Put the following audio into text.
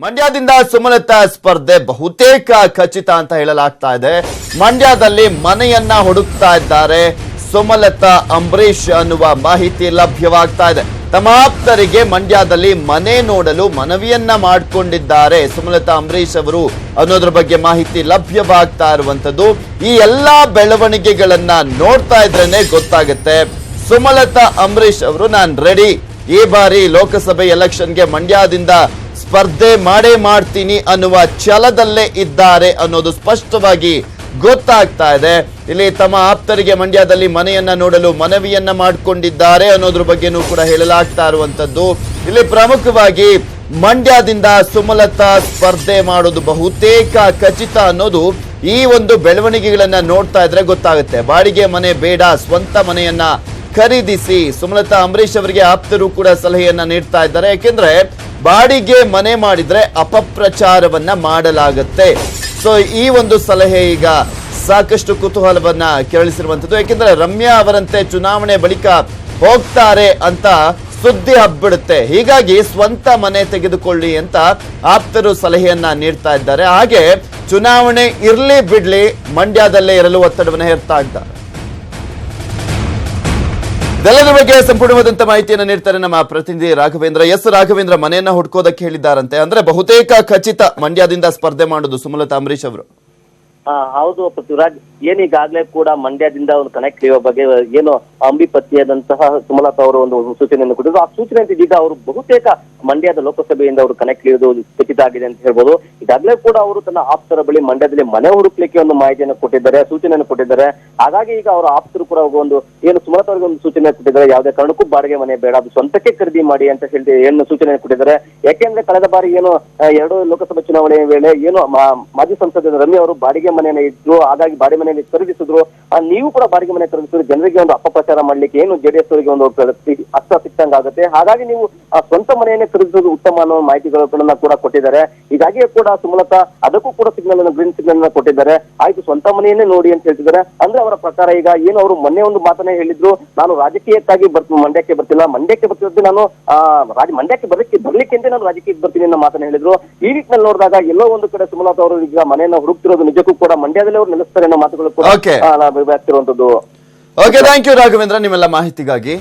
ಮಂಡ್ಯದಿಂದ ಸುಮಲತಾ ಸ್ಪರ್ಧೆ ಬಹುತೇಕ ಖಚಿತ ಅಂತ ಹೇಳಲಾಗ್ತಾ ಇದೆ. ಮಂಡ್ಯದಲ್ಲಿ ಮನೆಯನ್ನ ಹುಡುಕ್ತಾ ಇದ್ದಾರೆ ಸುಮಲತಾ ಅಂಬರೀಶ್ ಅನ್ನುವ ಮಾಹಿತಿ ಲಭ್ಯವಾಗ್ತಾ ಇದೆ. ತಮ್ಮ ಆಪ್ತರಿಗೆ ಮಂಡ್ಯದಲ್ಲಿ ಮನೆ ನೋಡಲು ಮನವಿಯನ್ನ ಮಾಡಿಕೊಂಡಿದ್ದಾರೆ ಸುಮಲತಾ ಅಂಬರೀಶ್ ಅವರು ಅನ್ನೋದ್ರ ಬಗ್ಗೆ ಮಾಹಿತಿ ಲಭ್ಯವಾಗ್ತಾ ಇರುವಂತದ್ದು. ಈ ಎಲ್ಲಾ ಬೆಳವಣಿಗೆಗಳನ್ನ ನೋಡ್ತಾ ಇದ್ರೇನೆ ಗೊತ್ತಾಗುತ್ತೆ ಸುಮಲತಾ ಅಂಬರೀಶ್ ಅವರು ನಾನ್ ರೆಡಿ, ಈ ಬಾರಿ ಲೋಕಸಭೆ ಎಲೆಕ್ಷನ್ಗೆ ಮಂಡ್ಯದಿಂದ ಸ್ಪರ್ಧೆ ಮಾಡೇ ಮಾಡ್ತೀನಿ ಅನ್ನುವ ಛಲದಲ್ಲೇ ಇದ್ದಾರೆ ಅನ್ನೋದು ಸ್ಪಷ್ಟವಾಗಿ ಗೊತ್ತಾಗ್ತಾ ಇದೆ. ಇಲ್ಲಿ ತಮ್ಮ ಆಪ್ತರಿಗೆ ಮಂಡ್ಯದಲ್ಲಿ ಮನೆಯನ್ನ ನೋಡಲು ಮನವಿಯನ್ನ ಮಾಡಿಕೊಂಡಿದ್ದಾರೆ ಅನ್ನೋದ್ರ ಬಗ್ಗೆನೂ ಕೂಡ ಹೇಳಲಾಗ್ತಾ ಇರುವಂತದ್ದು. ಇಲ್ಲಿ ಪ್ರಮುಖವಾಗಿ ಮಂಡ್ಯದಿಂದ ಸುಮಲತಾ ಸ್ಪರ್ಧೆ ಮಾಡೋದು ಬಹುತೇಕ ಖಚಿತ ಅನ್ನೋದು ಈ ಒಂದು ಬೆಳವಣಿಗೆಗಳನ್ನ ನೋಡ್ತಾ ಇದ್ರೆ ಗೊತ್ತಾಗುತ್ತೆ. ಬಾಡಿಗೆ ಮನೆ ಬೇಡ, ಸ್ವಂತ ಮನೆಯನ್ನ ಖರೀದಿಸಿ ಸುಮಲತಾ ಅಂಬರೀಶ್ ಅವರಿಗೆ ಆಪ್ತರು ಕೂಡ ಸಲಹೆಯನ್ನ ನೀಡ್ತಾ ಇದ್ದಾರೆ. ಯಾಕೆಂದ್ರೆ ಬಾಡಿಗೆ ಮನೆ ಮಾಡಿದ್ರೆ ಅಪಪ್ರಚಾರವನ್ನ ಮಾಡಲಾಗುತ್ತೆ. ಸೊ ಈ ಒಂದು ಸಲಹೆ ಈಗ ಸಾಕಷ್ಟು ಕುತೂಹಲವನ್ನ ಕೆರಳಿಸಿರುವಂತದ್ದು. ಯಾಕೆಂದ್ರೆ ರಮ್ಯಾ ಅವರಂತೆ ಚುನಾವಣೆ ಬಳಿಕ ಹೋಗ್ತಾರೆ ಅಂತ ಸುದ್ದಿ ಹಬ್ಬಿಡುತ್ತೆ. ಹೀಗಾಗಿ ಸ್ವಂತ ಮನೆ ತೆಗೆದುಕೊಳ್ಳಿ ಅಂತ ಆಪ್ತರು ಸಲಹೆಯನ್ನ ನೀಡ್ತಾ ಇದ್ದಾರೆ. ಹಾಗೆ ಚುನಾವಣೆ ಇರ್ಲಿ ಬಿಡ್ಲಿ ಮಂಡ್ಯದಲ್ಲೇ ಇರಲು ಒತ್ತಡವನ್ನ ಹೇರ್ತಾ ಇದ್ದಾರೆ. ಇದೆಲ್ಲದರ ಬಗ್ಗೆ ಸಂಪೂರ್ಣವಾದಂತ ಮಾಹಿತಿಯನ್ನು ನೀಡ್ತಾರೆ ನಮ್ಮ ಪ್ರತಿನಿಧಿ ರಾಘವೇಂದ್ರ. ರಾಘವೇಂದ್ರ ಮನೆಯನ್ನ ಹುಡ್ಕೋದಕ್ಕೆ ಹೇಳಿದ್ದಾರಂತೆ, ಅಂದ್ರೆ ಬಹುತೇಕ ಖಚಿತ ಮಂಡ್ಯದಿಂದ ಸ್ಪರ್ಧೆ ಮಾಡೋದು ಸುಮಲತಾ ಅಂಬರೀಶ್ ಅವರು. ಹೌದು ಪೃಥ್ವಿರಾಜ್, ಏನೀಗಾಗ್ಲೇ ಕೂಡ ಮಂಡ್ಯದಿಂದ ಒಂದು ಕನೆಕ್ಟ್ ಇರುವ ಬಗ್ಗೆ ಏನು ಅಂಬಿ ಪತ್ನಿಯಾದಂತಹ ಸುಮಲತಾ ಅವರು ಒಂದು ಸೂಚನೆಯನ್ನು ಕೊಟ್ಟಿದ್ರು. ಆ ಸೂಚನೆ ಈಗ ಅವರು ಬಹುತೇಕ ಮಂಡ್ಯದ ಲೋಕಸಭೆಯಿಂದ ಅವರು ಕನೆಕ್ಟ್ ಇರುವುದು ಖಚಿತ ಆಗಿದೆ ಅಂತ ಹೇಳ್ಬೋದು. ಈಗಾಗಲೇ ಕೂಡ ಅವರು ತನ್ನ ಆಪ್ತರ ಬಳಿ ಮಂಡ್ಯದಲ್ಲಿ ಮನೆ ಹುಡುಕ್ಲಿಕ್ಕೆ ಒಂದು ಮಾಹಿತಿಯನ್ನು ಕೊಟ್ಟಿದ್ದಾರೆ, ಸೂಚನೆಯನ್ನು ಕೊಟ್ಟಿದ್ದಾರೆ. ಹಾಗಾಗಿ ಈಗ ಅವರ ಆಪ್ತರು ಕೂಡ ಒಂದು ಏನು ಸುಮಲತಾ ಅವರಿಗೆ ಒಂದು ಸೂಚನೆ ಕೊಟ್ಟಿದ್ದಾರೆ, ಯಾವುದೇ ಕಾರಣಕ್ಕೂ ಬಾಡಿಗೆ ಮನೆ ಬೇಡ, ಅದು ಸ್ವಂತಕ್ಕೆ ಖರೀದಿ ಮಾಡಿ ಅಂತ ಹೇಳಿ ಏನು ಸೂಚನೆ ಕೊಟ್ಟಿದ್ದಾರೆ. ಯಾಕೆಂದ್ರೆ ಕಳೆದ ಬಾರಿ ಏನು 2 ಲೋಕಸಭಾ ಚುನಾವಣೆ ವೇಳೆ ಏನು ಮಾಜಿ ಸಂಸದ ರಮ್ಯಾ ಅವರು ಬಾಡಿಗೆ ಮನೆಯನ್ನ ಇದ್ರು, ಹಾಗಾಗಿ ಬಾಡಿಗೆ ಮನೆಯನ್ನು ಖರೀದಿಸಿದ್ರು. ನೀವು ಕೂಡ ಬಾಡಿಗೆ ಮನೆ ಖರೀದಿಸಿದ್ರು, ಜನರಿಗೆ ಒಂದು ಅಪಪ್ರಚಾರ ಮಾಡ್ಲಿಕ್ಕೆ ಏನು ಜೆಡಿಎಸ್ ಅವರಿಗೆ ಒಂದು ಅರ್ಥ ಸಿಕ್ಕಂಗಾಗುತ್ತೆ. ಹಾಗಾಗಿ ನೀವು ಸ್ವಂತ ಮನೆಯನ್ನೇ ಖರೀದಿಸುವುದು ಉತ್ತಮ ಅನ್ನೋ ಮಾಹಿತಿಗಳನ್ನ ಕೂಡ ಕೊಟ್ಟಿದ್ದಾರೆ. ಹೀಗಾಗಿ ಕೂಡ ಸುಮಲತಾ ಅದಕ್ಕೂ ಕೂಡ ಗ್ರೀನ್ ಸಿಗ್ನಲ್ ಅನ್ನ ಕೊಟ್ಟಿದ್ದಾರೆ. ಆಯ್ತು ಸ್ವಂತ ಮನೆಯನ್ನೇ ನೋಡಿ ಅಂತ ಹೇಳ್ತಿದ್ದಾರೆ. ಅಂದ್ರೆ ಅವರ ಪ್ರಕಾರ ಈಗ ಏನು ಅವರು ಮೊನ್ನೆ ಒಂದು ಮಾತನ್ನೇ ಹೇಳಿದ್ರು, ನಾನು ರಾಜಕೀಯಕ್ಕಾಗಿ ಮಂಡ್ಯಕ್ಕೆ ಬರ್ತಿಲ್ಲ, ಮಂಡ್ಯಕ್ಕೆ ಬರ್ತಿದ್ದು ನಾನು ಮಂಡ್ಯಕ್ಕೆ ಬರ್ಲಿಕ್ಕೆ ಅಂತ ನಾನು ರಾಜಕೀಯಕ್ಕೆ ಬರ್ತೀನಿ ಅನ್ನೋ ಮಾತನ್ನ ಹೇಳಿದ್ರು. ಈ ನಿಟ್ಟಿನಲ್ಲಿ ನೋಡಿದಾಗ ಎಲ್ಲೋ ಒಂದು ಕಡೆ ಸುಮಲತಾ ಅವರು ಈಗ ಮನೆಯನ್ನ ಹುಡುಕ್ತಿರೋದು ನಿಜಕ್ಕೂ ಕೂಡ ಮಂಡ್ಯದಲ್ಲಿ ಅವರು ನೆಲೆಸ್ತಾರೆ ಅನ್ನೋ ಮಾತುಗಳು ಕೂಡ ವ್ಯಕ್ತಿರುವಂತದ್ದು. ಓಕೆ, ಥ್ಯಾಂಕ್ ಯು ರಾಘವೇಂದ್ರ ನಿಮ್ಮೆಲ್ಲ ಮಾಹಿತಿಗಾಗಿ.